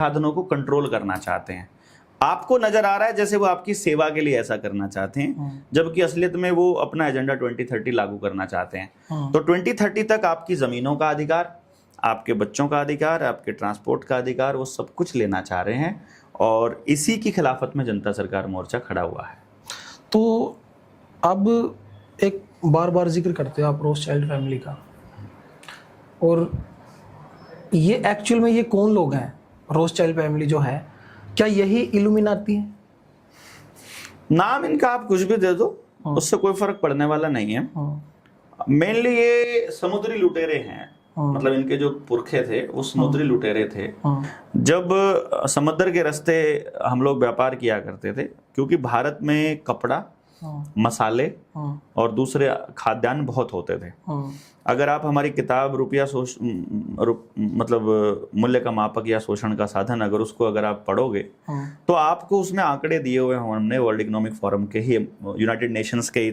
साधनों को कंट्रोल करना चाहते हैं। आपको नजर आ रहा है जैसे वो आपकी सेवा के लिए ऐसा करना चाहते हैं, जबकि असलियत में वो अपना एजेंडा 2030 लागू करना चाहते हैं। तो 2030 तक आपकी जमीनों का अधिकार, आपके बच्चों का अधिकार, आपके ट्रांसपोर्ट का अधिकार, वो सब कुछ लेना चाह रहे हैं, और इसी की खिलाफत में जनता सरकार मोर्चा खड़ा हुआ है। तो अब एक बार बार जिक्र करते हो आप रोथस्चाइल्ड फैमिली का, और ये एक्चुअल में ये कौन लोग हैं? रोथस्चाइल्ड फैमिली जो है, क्या यही इल्यूमिनाती है? नाम इनका आप कुछ भी दे दो, उससे कोई फर्क पड़ने वाला नहीं है। मेनली ये समुद्री लुटेरे हैं, मतलब इनके जो पुरखे थे वो समुद्री लुटेरे थे। जब समुद्र के रास्ते हम लोग व्यापार किया करते थे, क्योंकि भारत में कपड़ा, मसाले और दूसरे खाद्यान्न बहुत होते थे। अगर आप हमारी किताब रुपया मतलब मूल्य का मापक या शोषण का साधन, अगर आप पढ़ोगे तो आपको उसमें आंकड़े दिए हुए हैं हमने वर्ल्ड इकोनॉमिक फोरम के ही, यूनाइटेड नेशंस के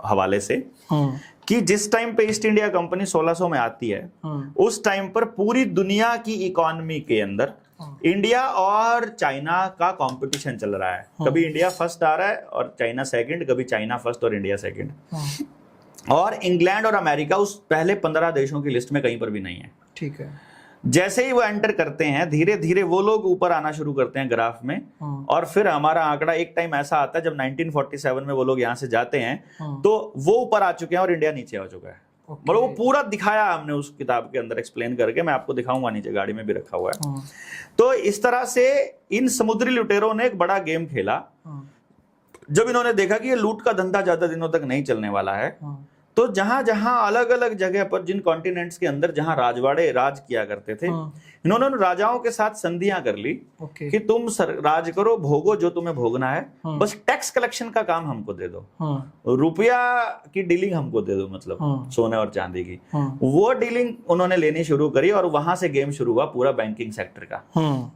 हवाले से, कि जिस टाइम पे ईस्ट इंडिया कंपनी 1600 में आती है, उस टाइम पर पूरी दुनिया की इकोनॉमी के अंदर इंडिया और चाइना का कंपटीशन चल रहा है। कभी इंडिया फर्स्ट आ रहा है और चाइना सेकंड, कभी चाइना फर्स्ट और इंडिया सेकंड, और इंग्लैंड और अमेरिका उस पहले 15 देशों की लिस्ट में कहीं पर भी नहीं है। ठीक है। जैसे ही वो एंटर करते हैं, धीरे धीरे वो लोग ऊपर आना शुरू करते हैं ग्राफ में, और फिर हमारा आंकड़ा एक टाइम ऐसा आता है जब 1947 में वो लोग यहाँ से जाते हैं, तो वो ऊपर आ चुके हैं और इंडिया नीचे आ चुका है। मतलब वो पूरा दिखाया हमने उस किताब के अंदर एक्सप्लेन करके, मैं आपको दिखाऊंगा, नीचे गाड़ी में भी रखा हुआ है। तो इस तरह से इन समुद्री लुटेरों ने एक बड़ा गेम खेला। जब इन्होंने देखा कि ये लूट का धंधा ज्यादा दिनों तक नहीं चलने वाला है, तो जहां जहां अलग अलग जगह पर, जिन कॉन्टिनेंट्स के अंदर जहां राजवाड़े राज किया करते थे, इन्होंने उन राजाओं के साथ संधियां कर ली कि तुम राज करो, भोगो जो तुम्हें भोगना है, बस टैक्स कलेक्शन का काम हमको दे दो, रुपया की डीलिंग हमको दे दो, मतलब सोने और चांदी की। वो डीलिंग उन्होंने लेनी शुरू करी, और वहां से गेम शुरू हुआ पूरा बैंकिंग सेक्टर का,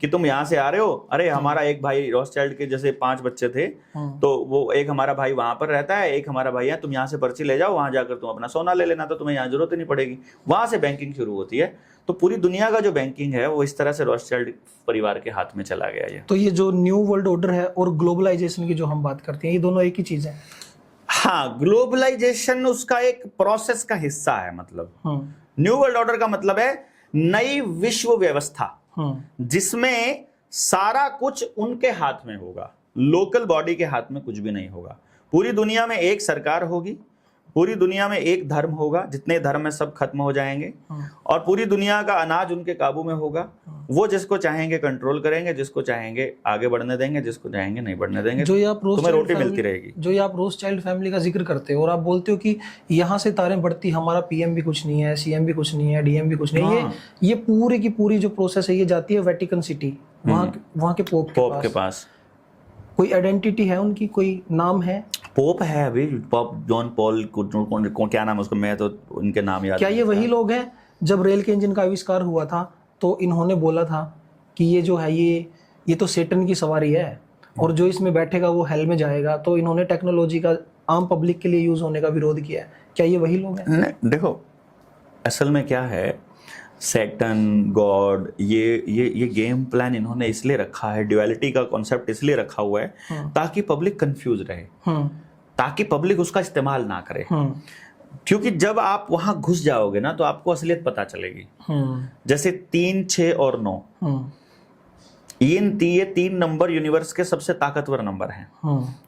कि तुम यहाँ से आ रहे हो, अरे हमारा एक भाई रोथस्चाइल्ड के जैसे 5 बच्चे थे, तो वो एक हमारा भाई वहां पर रहता है, एक हमारा भाई है, तुम यहाँ से पर्ची ले जाओ, वहां जाकर तुम अपना सोना ले लेना, तो तुम्हें यहाँ जरूरत ही नहीं पड़ेगी। वहां से बैंकिंग शुरू होती है। तो पूरी दुनिया का जो बैंकिंग है वो इस तरह से रोथस्चाइल्ड परिवार के हाथ में चला गया। ये तो ये जो न्यू वर्ल्ड ऑर्डर है और ग्लोबलाइजेशन की जो हम बात करते हैं, ये दोनों एक ही चीज है? हाँ, ग्लोबलाइजेशन उसका एक प्रोसेस का हिस्सा है। मतलब न्यू वर्ल्ड ऑर्डर का मतलब है नई विश्व व्यवस्था, जिसमें सारा कुछ उनके हाथ में होगा, लोकल बॉडी के हाथ में कुछ भी नहीं होगा। पूरी दुनिया में एक सरकार होगी, पूरी दुनिया में एक धर्म होगा, जितने धर्म है सब खत्म हो जाएंगे, और पूरी दुनिया का अनाज उनके काबू में होगा। वो जिसको चाहेंगे कंट्रोल करेंगे, जिसको चाहेंगे आगे बढ़ने देंगे, जिसको चाहेंगे नहीं बढ़ने देंगे। जो आप तुम्हें रोटी मिलती रहेगी। जो ये आप रोथस्चाइल्ड फैमिली का जिक्र करते हो, और आप बोलते हो कि यहाँ से तारें बढ़ती, हमारा पीएम भी कुछ नहीं है, सीएम भी कुछ नहीं है, डीएम भी कुछ नहीं है, ये पूरी की पूरी जो प्रोसेस है ये जाती है वेटिकन सिटी, वहाँ के पोप के पास। कोई आइडेंटिटी है उनकी, कोई नाम है? पोप है अभी, पोप जॉन पॉल क्या नाम है उसको, मैं तो उनके नाम याद। क्या ये वही लोग हैं जब रेल के इंजन का आविष्कार हुआ था तो इन्होंने बोला था कि ये जो है ये तो सेटन की सवारी है, और जो इसमें बैठेगा वो हेल में जाएगा? तो इन्होंने टेक्नोलॉजी का आम पब्लिक के लिए यूज होने का विरोध किया है। क्या ये वही लोग हैं? देखो, असल में क्या है, सैटर्न, गॉड, ये गेम प्लान इन्होंने इसलिए रखा है, ड्युअलिटी का कॉन्सेप्ट इसलिए रखा हुआ है ताकि पब्लिक कंफ्यूज रहे, ताकि पब्लिक उसका इस्तेमाल ना करे। क्योंकि जब आप वहां घुस जाओगे ना, तो आपको असलियत पता चलेगी। जैसे 3, 6 और 9, ये 3 नंबर यूनिवर्स के सबसे ताकतवर नंबर हैं,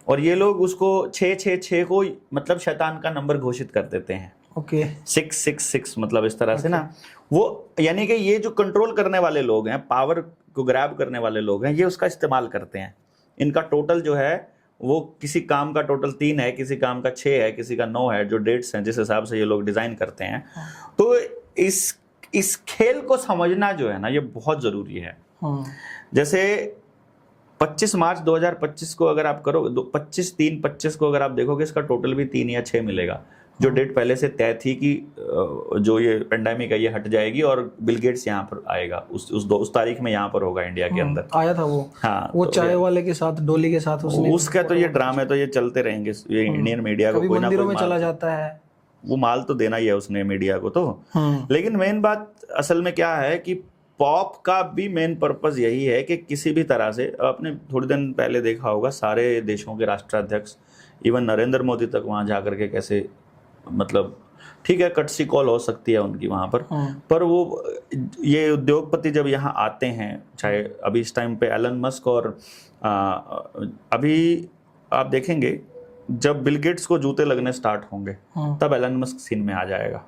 और ये लोग उसको 666 को मतलब शैतान का नंबर घोषित कर देते हैं। 666 मतलब इस तरह से ना, वो यानी कि ये जो कंट्रोल करने वाले लोग हैं, पावर को ग्रैब करने वाले लोग हैं, ये उसका इस्तेमाल करते हैं। इनका टोटल जो है वो किसी काम का टोटल 3 है, किसी काम का 6 है, किसी का 9 है, जो डेट्स हैं जिस हिसाब से ये लोग डिजाइन करते हैं। तो इस खेल को समझना जो है ना, ये बहुत जरूरी है। जैसे 25 मार्च 2025 को अगर आप करो, 25/3/25 को अगर आप देखोगे, इसका टोटल भी 3 या 6 मिलेगा। जो डेट पहले से तय थी कि जो ये पेंडेमिक है ये हट जाएगी और बिल गेट्स यहाँ पर आएगा, उस तारीख में यहाँ पर होगा इंडिया के अंदर। आया था वो। हाँ, वो तो चाय वाले के साथ, डोली के साथ उसका तो ये ड्रामे तो ये चलते रहेंगे। ये इंडियन मीडिया को कोई ना कोई में चला जाता है, वो माल तो देना ही है उसने मीडिया को तो। लेकिन मेन बात असल में क्या है कि पॉप का भी मेन पर्पस यही है कि किसी भी तरह से, आपने थोड़ी दिन पहले देखा होगा सारे देशों के राष्ट्राध्यक्ष, इवन नरेंद्र मोदी तक वहां जाकर के कैसे, मतलब ठीक है कटसी कॉल हो सकती है उनकी वहां पर वो ये उद्योगपति जब यहाँ आते हैं, चाहे अभी इस टाइम पे एलन मस्क, और अभी आप देखेंगे जब बिल गेट्स को जूते लगने स्टार्ट होंगे तब एलन मस्क सीन में आ जाएगा।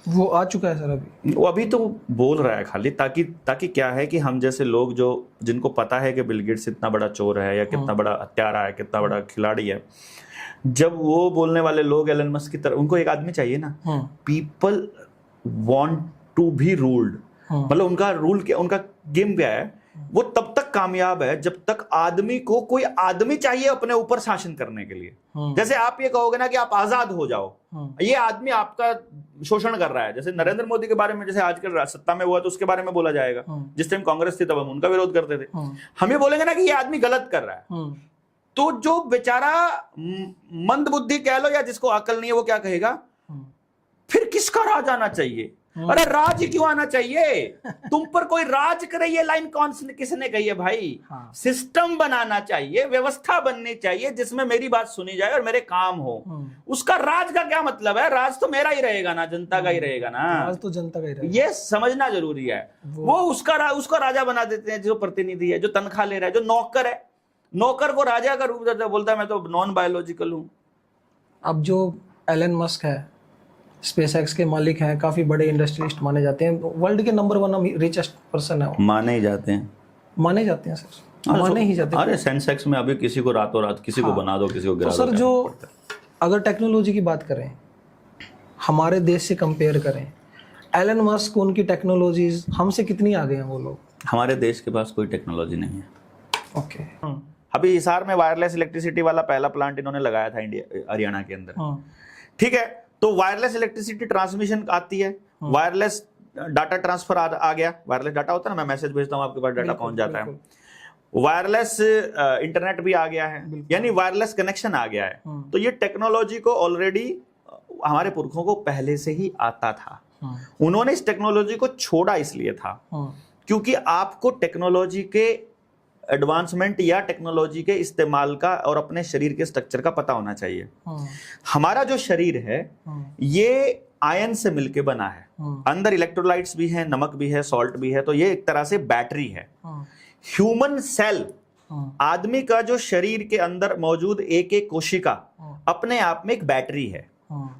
वो आ चुका है सर अभी, वो अभी तो बोल रहा है खाली, ताकि क्या है कि हम जैसे लोग जो जिनको पता है कि बिल गेट्स इतना बड़ा चोर है या कितना बड़ा हत्यारा है, कितना बड़ा खिलाड़ी है, जब वो बोलने वाले लोग एलन मस्क की तरह, उनको एक आदमी चाहिए ना, people want to be ruled, मतलब उनका रूल क्या, उनका गेम क्या है, वो तब तक कामयाब है जब तक आदमी को कोई आदमी चाहिए अपने ऊपर शासन करने के लिए। जैसे आप ये कहोगे ना कि आप आजाद हो जाओ, ये आदमी आपका शोषण कर रहा है। जैसे नरेंद्र मोदी के बारे में, जैसे आजकल सत्ता में हुआ तो उसके बारे में बोला जाएगा, जिस टाइम कांग्रेस थी तब हम उनका विरोध करते थे। हम ये बोलेंगे ना कि ये आदमी गलत कर रहा है, तो जो बेचारा मंद बुद्धि कह लो या जिसको अकल नहीं है वो क्या कहेगा, फिर किसका राज आना चाहिए? अरे राज क्यों आना चाहिए? तुम पर कोई राज करे, ये लाइन किसने कही है भाई? सिस्टम बनाना चाहिए, व्यवस्था बननी चाहिए जिसमें मेरी बात सुनी जाए और मेरे काम हो। उसका राज का क्या मतलब है? राज तो मेरा ही रहेगा ना, जनता का ही रहेगा ना, राज तो जनता का ही रहेगा। ये समझना जरूरी है। वो उसका राजा बना देते हैं, जो प्रतिनिधि है, जो तनख्वाह ले रहा है, जो नौकर है, नौकर को राजा का रूप देता है, बोलता है मैं तो नॉन बायोलॉजिकल हूं। अब जो एलन मस्क है, स्पेसएक्स के मालिक हैं, काफी बड़े इंडस्ट्रियलिस्ट माने जाते हैं, वर्ल्ड के नंबर 1 रिचेस्ट पर्सन है। माने ही जाते हैं सर, माने ही जाते हैं। अरे सेंसेक्स में अभी किसी को रातों रात किसी को बना दो, किसी को गिरा दो। सर जो अगर टेक्नोलॉजी की बात करें, हमारे देश से कंपेयर करें, एलन मस्क, उनकी टेक्नोलॉजीज हमसे कितनी आगे हैं वो लोग? हमारे देश के पास कोई टेक्नोलॉजी नहीं है। ओके। अभी हिसार में वायरलेस इलेक्ट्रिसिटी वाला पहला प्लांट इन्होंने लगाया था हरियाणा के अंदर, ठीक है। तो वायरलेस इलेक्ट्रिसिटी ट्रांसमिशन आती है, वायरलेस डाटा ट्रांसफर आ गया, वायरलेस डाटा होता है ना, मैं मैसेज भेजता हूं आपके पास डाटा पहुंच जाता है, वायरलेस इंटरनेट भी आ गया है, यानी वायरलेस कनेक्शन आ गया है। तो ये टेक्नोलॉजी को ऑलरेडी हमारे पुरखों को पहले से ही आता था। उन्होंने इस टेक्नोलॉजी को छोड़ा इसलिए था क्योंकि आपको टेक्नोलॉजी के एडवांसमेंट या टेक्नोलॉजी के इस्तेमाल का और अपने शरीर के स्ट्रक्चर का पता होना चाहिए। हमारा जो शरीर है ये आयन से मिलके बना है, अंदर इलेक्ट्रोलाइट्स भी हैं, नमक भी है, सॉल्ट भी है, तो ये एक तरह से बैटरी है। ह्यूमन सेल, आदमी का जो शरीर के अंदर मौजूद एक एक कोशिका अपने आप में एक बैटरी है।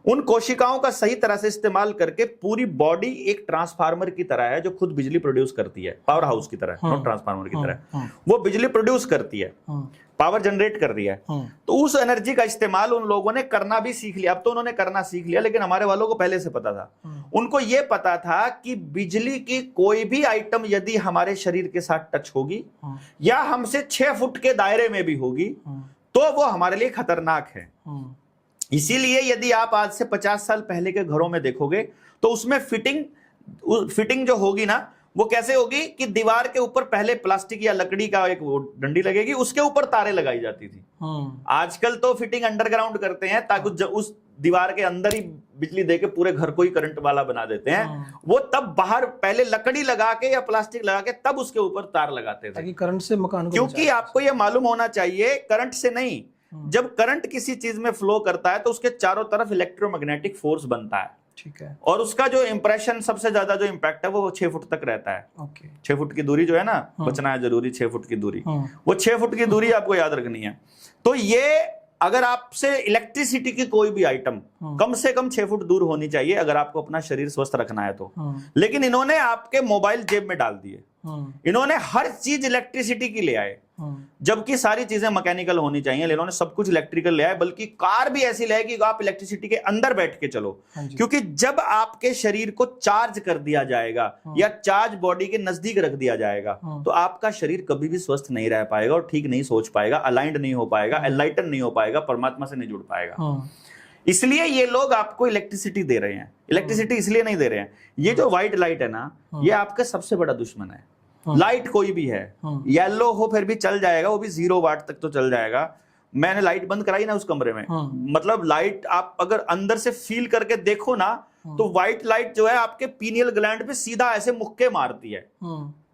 उन कोशिकाओं का सही तरह से इस्तेमाल करके पूरी बॉडी एक ट्रांसफार्मर की तरह है जो खुद बिजली प्रोड्यूस करती है, पावर हाउस की तरह, नॉट ट्रांसफार्मर की तरह। वो बिजली प्रोड्यूस करती है, पावर जनरेट कर रही है। तो उस एनर्जी का इस्तेमाल उन लोगों ने करना भी सीख लिया। अब तो उन्होंने करना सीख लिया, लेकिन हमारे वालों को पहले से पता था। उनको यह पता था कि बिजली की कोई भी आइटम यदि हमारे शरीर के साथ टच होगी या हमसे 6 फुट के दायरे में भी होगी तो वो हमारे लिए खतरनाक है। इसीलिए यदि आप आज से 50 साल पहले के घरों में देखोगे तो उसमें फिटिंग जो होगी ना, वो कैसे होगी कि दीवार के ऊपर पहले प्लास्टिक या लकड़ी का एक वो डंडी लगेगी, उसके ऊपर तारे लगाई जाती थी। आजकल तो फिटिंग अंडरग्राउंड करते हैं ताकि उस दीवार के अंदर ही बिजली देके पूरे घर को ही करंट वाला बना देते हैं। वो तब बाहर पहले लकड़ी लगा के या प्लास्टिक लगा के तब उसके ऊपर तार लगाते थे ताकि करंट से मकान को, क्योंकि आपको यह मालूम होना चाहिए करंट से नहीं, जब करंट किसी चीज में फ्लो करता है तो उसके चारों तरफ इलेक्ट्रोमैग्नेटिक फोर्स बनता है, ठीक है, और उसका जो इंप्रेशन, सबसे ज्यादा जो इंपैक्ट है वो 6 फुट तक रहता है। ओके। 6 फुट की दूरी जो है ना, बचना है जरूरी 6 फुट की दूरी, वो 6 फुट की दूरी आपको याद रखनी है। तो ये अगर आपसे इलेक्ट्रिसिटी की कोई भी आइटम कम से कम 6 फुट दूर होनी चाहिए अगर आपको अपना शरीर स्वस्थ रखना है तो। लेकिन इन्होंने आपके मोबाइल जेब में डाल दिए, इन्होंने हर चीज इलेक्ट्रिसिटी की ले आए, जबकि सारी चीजें मैकेनिकल होनी चाहिए। इन्होंने सब कुछ इलेक्ट्रिकल ले आए, बल्कि कार भी ऐसी ले आए कि आप इलेक्ट्रिसिटी के अंदर बैठ के चलो, क्योंकि जब आपके शरीर को चार्ज कर दिया जाएगा या चार्ज बॉडी के नजदीक रख दिया जाएगा तो आपका शरीर कभी भी स्वस्थ नहीं रह पाएगा और ठीक नहीं सोच पाएगा, अलाइंड नहीं हो पाएगा, एनलाइटन नहीं हो पाएगा, परमात्मा से नहीं जुड़ पाएगा। इसलिए ये लोग आपको इलेक्ट्रिसिटी दे रहे हैं। इलेक्ट्रिसिटी इसलिए नहीं दे रहे हैं, ये जो व्हाइट लाइट है ना, ये आपका सबसे बड़ा दुश्मन है। लाइट कोई भी है, येलो हो फिर भी चल जाएगा, वो भी 0 वाट तक तो चल जाएगा। मैंने लाइट बंद कराई ना उस कमरे में, मतलब लाइट आप अगर अंदर से फील करके देखो ना तो व्हाइट लाइट जो है आपके पीनियल ग्लैंड पे सीधा ऐसे मुक्के मारती है।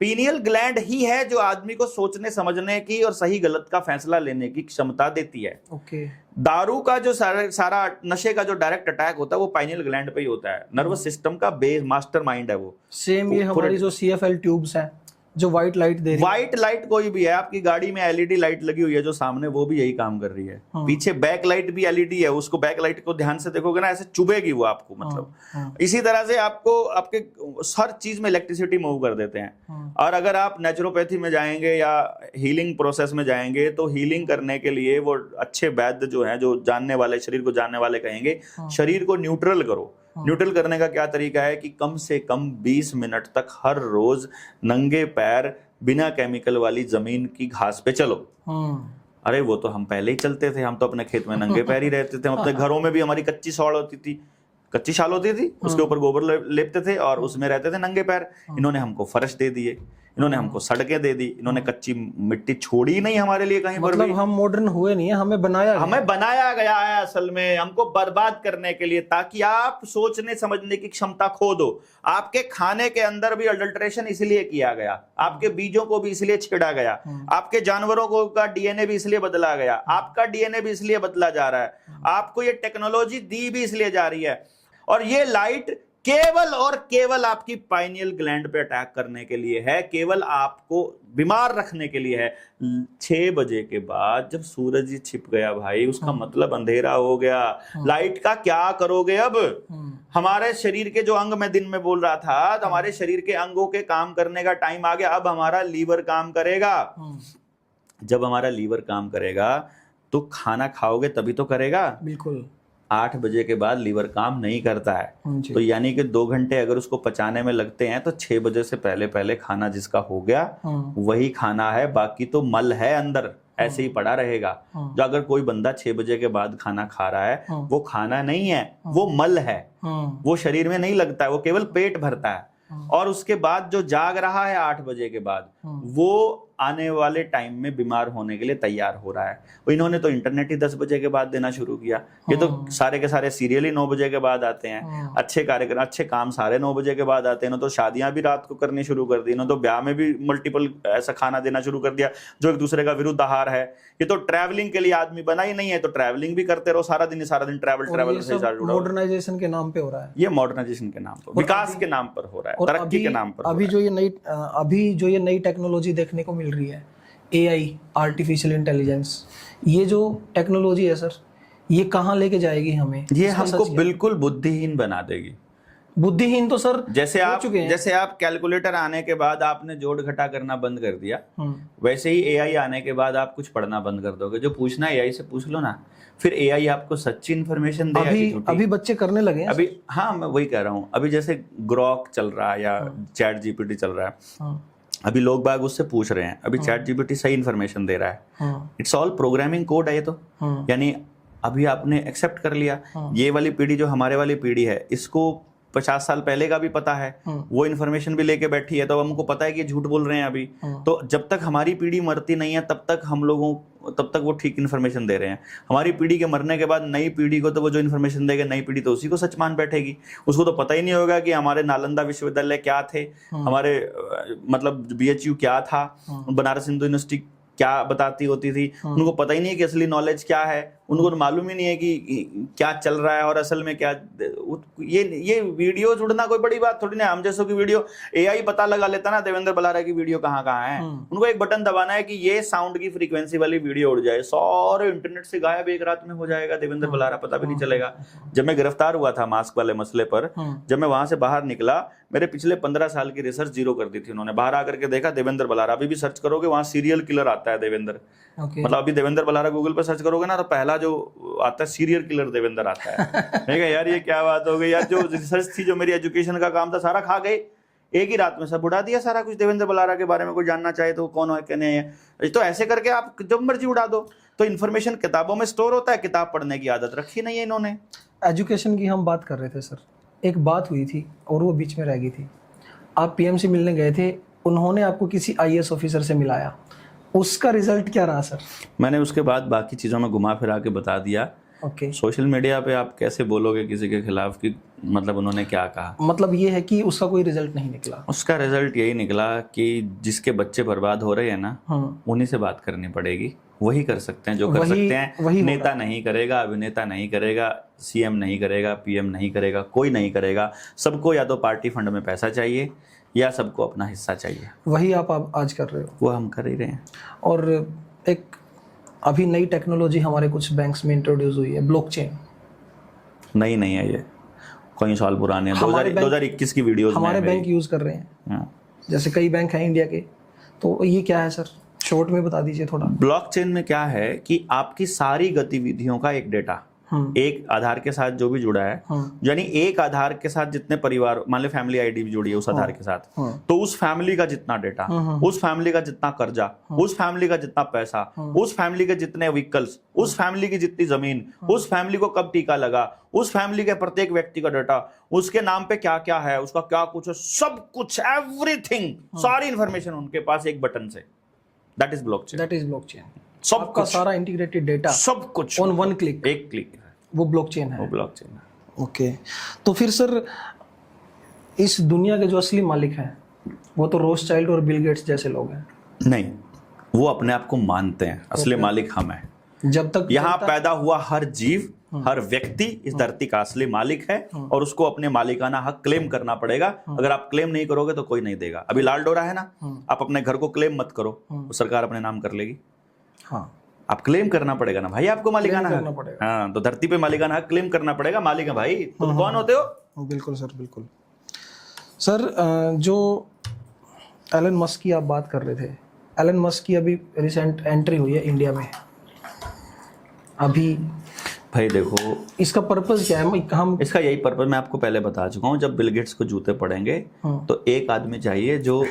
पीनियल ग्लैंड ही है जो आदमी को सोचने समझने की और सही गलत का फैसला लेने की क्षमता देती है। ओके। दारू का जो सारा नशे का जो डायरेक्ट अटैक होता है वो पाइनियल ग्लैंड पे ही होता है। नर्वस सिस्टम का बेस मास्टरमाइंड है वो। सेम ये हमारी जो CFL ट्यूब्स हैं जो व्हाइट लाइट दे रही है। व्हाइट लाइट कोई भी है, आपकी गाड़ी में LED लाइट लगी हुई है जो सामने, वो भी यही काम कर रही है। पीछे बैक लाइट भी LED है, उसको बैक लाइट को ध्यान से देखोगे ना ऐसे चुभेगी वो आपको, मतलब इसी तरह से आपको आपके हर चीज में इलेक्ट्रिसिटी मूव कर देते हैं। और अगर आप नेचुरोपैथी में जाएंगे या हीलिंग प्रोसेस में जाएंगे तो हीलिंग करने के लिए वो अच्छे वैद्य जो है, जो जानने वाले, शरीर को जानने वाले कहेंगे शरीर को न्यूट्रल करो। न्यूट्रल करने का क्या तरीका है कि कम से कम 20 मिनट तक हर रोज नंगे पैर बिना केमिकल वाली जमीन की घास पे चलो। अरे वो तो हम पहले ही चलते थे, हम तो अपने खेत में नंगे पैर ही रहते थे। हम अपने घरों में भी हमारी कच्ची शाल होती थी, उसके ऊपर गोबर लेपते थे और उसमें रहते थे नंगे पैर। इन्होंने हमको फर्श दे दिए, इन्होंने हमको सड़कें दे दी, इन्होंने कच्ची मिट्टी छोड़ी ही नहीं हमारे लिए कहीं पर भी। मतलब हम मॉडर्न हुए नहीं है, हमें बनाया गया है असल में हमको बर्बाद करने के लिए, ताकि आप सोचने समझने की क्षमता खो दो। आपके खाने के अंदर भी अडल्ट्रेशन इसलिए किया गया, आपके बीजों को भी इसलिए छेड़ा गया, आपके जानवरों को का DNA भी इसलिए बदला गया, आपका DNA भी इसलिए बदला जा रहा है, आपको ये टेक्नोलॉजी दी भी इसलिए जा रही है। और ये लाइट केवल और केवल आपकी पाइनियल ग्लैंड पे अटैक करने के लिए है, केवल आपको बीमार रखने के लिए है। 6 बजे के बाद जब सूरज ही छिप गया भाई, उसका मतलब अंधेरा हो गया। लाइट का क्या करोगे अब? हमारे शरीर के जो अंग मैं दिन में बोल रहा था, तो हमारे शरीर के अंगों के काम करने का टाइम आ गया। अब हमारा लीवर काम करेगा। जब हमारा लीवर काम करेगा तो खाना खाओगे तभी तो करेगा। बिल्कुल। 8 बजे के बाद लीवर काम नहीं करता है। तो यानी कि 2 घंटे अगर उसको पचाने में लगते हैं तो 6 बजे से पहले पहले खाना जिसका हो गया वही खाना है, बाकी तो मल है अंदर, ऐसे ही पड़ा रहेगा। जो अगर कोई बंदा 6 बजे के बाद खाना खा रहा है वो खाना नहीं है, वो मल है, वो शरीर में नहीं लगता है, वो केवल पेट भरता है। और उसके बाद जो जाग रहा है 8 बजे के बाद, वो आने वाले टाइम में बीमार होने के लिए तैयार हो रहा है। इन्होंने तो इंटरनेट ही 10 बजे के बाद देना शुरू किया। ये तो सारे के सारे सीरियल ही 9 बजे के बाद आते हैं। अच्छे कार्यक्रम, अच्छे काम सारे 9 बजे के बाद आते हैं। तो शादियां भी रात को करनी शुरू कर दी, तो ब्याह में भी मल्टीपल ऐसा खाना देना शुरू कर दिया जो एक दूसरे का विरुद्ध आहार है। ये तो ट्रैवलिंग के लिए आदमी बना ही नहीं है, तो ट्रैवलिंग भी करते रहो सारा दिन ट्रैवल से मॉडर्नाइजेशन के नाम पे हो रहा है। ये मॉडर्नाइजेशन के नाम पर, विकास के नाम पर हो रहा है, तरक्की के नाम पर। अभी जो ये नई टेक्नोलॉजी देखने को मिल रही है, AI, आर्टिफिशियल इंटेलिजेंस, ये जो टेक्नोलॉजी है सर, ये कहाँ लेके जाएगी हमें? ये हमको बिल्कुल बुद्धिहीन बना देगी। बुद्धिहीन तो सर जैसे आप कैलकुलेटर आने के बाद आपने जोड़ घटा करना बंद कर दिया, वैसे ही AI आने के बाद आप कुछ पढ़ना बंद कर दोगे। जो पूछना है AI से पूछ लो ना, फिर AI आपको सच्ची इन्फॉर्मेशन देगा। अभी बच्चे करने लगे हैं अभी। हाँ, मैं वही कह रहा हूँ। अभी जैसे ग्रॉक चल रहा है या ChatGPT चल रहा है, अभी लोग बाग उससे पूछ रहे हैं, अभी ChatGPT सही इन्फॉर्मेशन दे रहा है। इट्स ऑल प्रोग्रामिंग कोड है ये तो। यानी अभी आपने एक्सेप्ट कर लिया, ये वाली पीढ़ी जो हमारे वाली पीढ़ी है, इसको 50 साल पहले का भी पता है, वो इन्फॉर्मेशन भी लेके बैठी है, तो हमको पता है कि झूठ बोल रहे हैं अभी। तो जब तक हमारी पीढ़ी मरती नहीं है तब तक वो ठीक इन्फॉर्मेशन दे रहे हैं। हमारी पीढ़ी के मरने के बाद नई पीढ़ी को तो वो जो इन्फॉर्मेशन देगा, नई पीढ़ी तो उसी को सच मान बैठेगी। उसको तो पता ही नहीं होगा कि हमारे नालंदा विश्वविद्यालय क्या थे, हमारे मतलब BHU क्या था, बनारस हिंदू यूनिवर्सिटी क्या बताती होती थी। उनको पता ही नहीं है कि असली नॉलेज क्या है, उनको तो मालूम ही नहीं है कि क्या चल रहा है और असल में क्या। ये वीडियो जुड़ना कोई बड़ी बात थोड़ी ना। हम जैसों की वीडियो AI पता लगा लेता ना देवेंद्र बलारा की वीडियो कहाँ कहाँ है। उनको एक बटन दबाना है कि ये साउंड की फ्रीक्वेंसी वाली वीडियो उड़ जाए, सारे इंटरनेट से गायब एक रात में हो जाएगा देवेंद्र बलारा, पता भी नहीं चलेगा। जब मैं गिरफ्तार हुआ था मास्क वाले मसले पर, जब मैं वहां से बाहर निकला, मेरे पिछले 15 साल की रिसर्च जीरो कर दी थी उन्होंने। बाहर आकर के देखा देवेंद्र बलारा, अभी भी सर्च करोगे वहां सीरियल किलर आता है देवेंद्र। मतलब अभी देवेंद्र बलारा गूगल पर सर्च करोगे ना, तो पहला जो आता है सीरियल किलर देवेंद्र आता है। मैं कहा यार ये क्या बात हो गई यार, जो रिसर्च थी, जो मेरी एजुकेशन का काम था, सारा खा गए एक ही रात में, सब उड़ा दिया सारा कुछ। देवेंद्र बलारा के बारे में कोई जानना चाहे तो कौन है कहने हैं, तो ऐसे करके आप जब मर्जी उड़ा दो। तो इन्फॉर्मेशन किताबों में स्टोर होता है, किताब पढ़ने की आदत रखी नहीं है इन्होंने। एजुकेशन की हम बात कर रहे थे सर, एक बात हुई थी और वो बीच में रह गई थी। आप PMC मिलने गए थे, उन्होंने आपको किसी IAS ऑफिसर से मिलाया, उसका रिजल्ट क्या रहा सर? मैंने उसके बाद बाकी चीज़ों में घुमा फिरा के बता दिया ओके, सोशल मीडिया पे आप कैसे बोलोगे किसी के खिलाफ कि मतलब उन्होंने क्या कहा? मतलब ये है कि उसका कोई रिजल्ट नहीं निकला। उसका रिजल्ट यही निकला कि जिसके बच्चे बर्बाद हो रहे हैं ना, हाँ, उन्हीं से बात करनी पड़ेगी। वही कर सकते हैं जो कर वही- सकते हैं। वही हो नेता नहीं करेगा, अभिनेता नहीं करेगा, सीएम नहीं करेगा, पीएम नहीं करेगा, कोई नहीं करेगा। सबको या तो पार्टी फंड में पैसा चाहिए या सबको अपना हिस्सा चाहिए। वही आप आज कर रहे हो। वो हम कर ही रहे हैं। और एक अभी नई टेक्नोलॉजी हमारे कुछ बैंक्स में इंट्रोड्यूस हुई है, ब्लॉकचेन। नहीं है ये, कई साल पुराने हैं। हमारे 2021 की वीडियोस हमारे बैंक यूज कर रहे हैं। हाँ। जैसे कई बैंक हैं इंडिया के, तो ये क्या है सर, शॉर्ट में बता दीजिए थोड़ा। ब्लॉकचेन में क्या है कि आपकी सारी गतिविधियों का एक डेटा एक आधार के साथ जो भी जुड़ा है, यानी एक आधार के साथ जितने परिवार, मान लो फैमिली आईडी भी जुड़ी है उस आधार के साथ, तो उस फैमिली का जितना डेटा, उस फैमिली का जितना कर्जा, उस फैमिली का जितना पैसा, उस फैमिली के जितने व्हीकल्स, उस फैमिली की जितनी जमीन, उस फैमिली को कब टीका लगा, उस फैमिली के प्रत्येक व्यक्ति का डेटा, उसके नाम पे क्या क्या है, उसका क्या कुछ है, सब कुछ, एवरीथिंग, सारी इंफॉर्मेशन उनके पास एक बटन से। That is blockchain. That is blockchain. सब आपका कुछ, सारा इंटीग्रेटेड डेटा, सब कुछ ऑन वन क्लिक, एक क्लिक, वो ब्लॉकचेन है। वो ब्लॉकचेन है। ओके, तो फिर सर इस दुनिया के जो असली मालिक हैं वो तो रोथशाइल्ड और बिल गेट्स जैसे लोग हैं। नहीं, वो अपने आप को मानते हैं असली मालिक हम हैं। जब तक यहाँ पैदा हुआ हर जीव, हर व्यक्ति इस धरती का असली मालिक है और उसको अपने मालिकाना हक क्लेम करना पड़ेगा। अगर आप क्लेम नहीं करोगे तो कोई नहीं देगा। अभी लाल डोरा है ना, आप अपने घर को क्लेम मत करो, तो सरकार अपने नाम कर लेगी। हाँ, आप क्लेम करना पड़ेगा ना भाई, आपको मालिकाना करना हक। पड़ेगा। हाँ, तो धरती पे मालिकाना हक क्लेम करना पड़ेगा। मालिक है भाई, तुम कौन होते हो? बिल्कुल सर, बिल्कुल सर। जो एलन मस्क की आप बात कर रहे थे, एलन मस्क की अभी रिसेंट एंट्री हुई है इंडिया में। अभी भाई देखो, इसका पर्पस क्या है? हम इसका यही पर्पस मैं आपको पहले बता चुका हूँ। जब बिल गेट्स को जूते पड़ेंगे तो एक आदमी चाहिए जो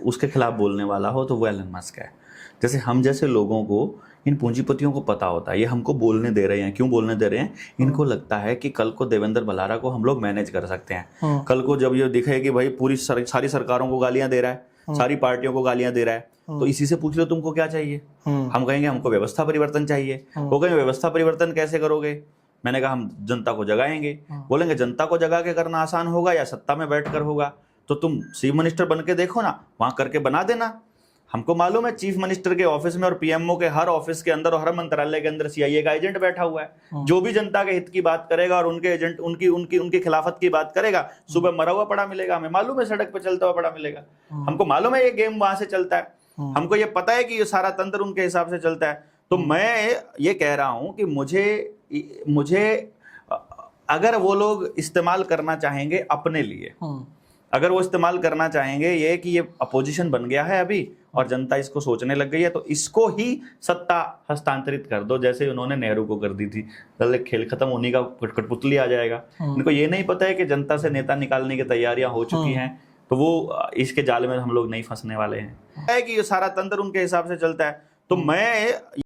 उसके खिलाफ बोलने वाला हो, तो वो एलन मस्क है। जैसे हम जैसे लोगों को, इन पूंजीपतियों को पता होता है ये हमको बोलने दे रहे हैं। क्यों बोलने दे रहे हैं? इनको लगता है कि कल को देवेंद्र भलारा को हम लोग मैनेज कर सकते हैं। कल को जब ये दिखे कि भाई पूरी सारी सरकारों को गालियां दे रहा है, सारी पार्टियों को गालियां दे रहा है, तो इसी से पूछ लो तुमको क्या चाहिए। हम कहेंगे हमको व्यवस्था परिवर्तन चाहिए। वो कहेंगे व्यवस्था परिवर्तन कैसे करोगे? मैंने कहा हम जनता को जगाएंगे। बोलेंगे जनता को जगा के करना आसान होगा या सत्ता में बैठकर होगा? तो तुम चीफ मिनिस्टर बन के देखो ना, वहां करके बना देना। हमको मालूम है चीफ मिनिस्टर के ऑफिस में और पीएमओ के हर ऑफिस के अंदर और हर मंत्रालय के अंदर सीआईए का एजेंट बैठा हुआ है। जो भी जनता के हित की बात करेगा और उनके एजेंट उनकी उनकी उनकी खिलाफत की बात करेगा, सुबह मरा हुआ पड़ा मिलेगा। हमें मालूम है सड़क पे चलता हुआ पड़ा मिलेगा। हमको मालूम है ये गेम वहां से चलता है। हमको ये पता है कि ये सारा तंत्र उनके हिसाब से चलता है। तो मैं ये कह रहा हूं कि मुझे अगर वो लोग इस्तेमाल करना चाहेंगे अपने लिए, अगर वो इस्तेमाल करना चाहेंगे ये कि ये अपोजिशन बन गया है अभी और जनता इसको सोचने लग गई है, तो इसको ही सत्ता हस्तांतरित कर दो, जैसे उन्होंने नेहरू को कर दी थी। कल खेल खत्म होने का कठपुतली आ जाएगा। इनको ये नहीं पता है कि जनता से नेता निकालने की तैयारियां हो चुकी हैं, तो वो इसके जाल में हम लोग नहीं फंसने वाले हैं। है कि ये सारा तंत्र उनके हिसाब से चलता है। तो मैं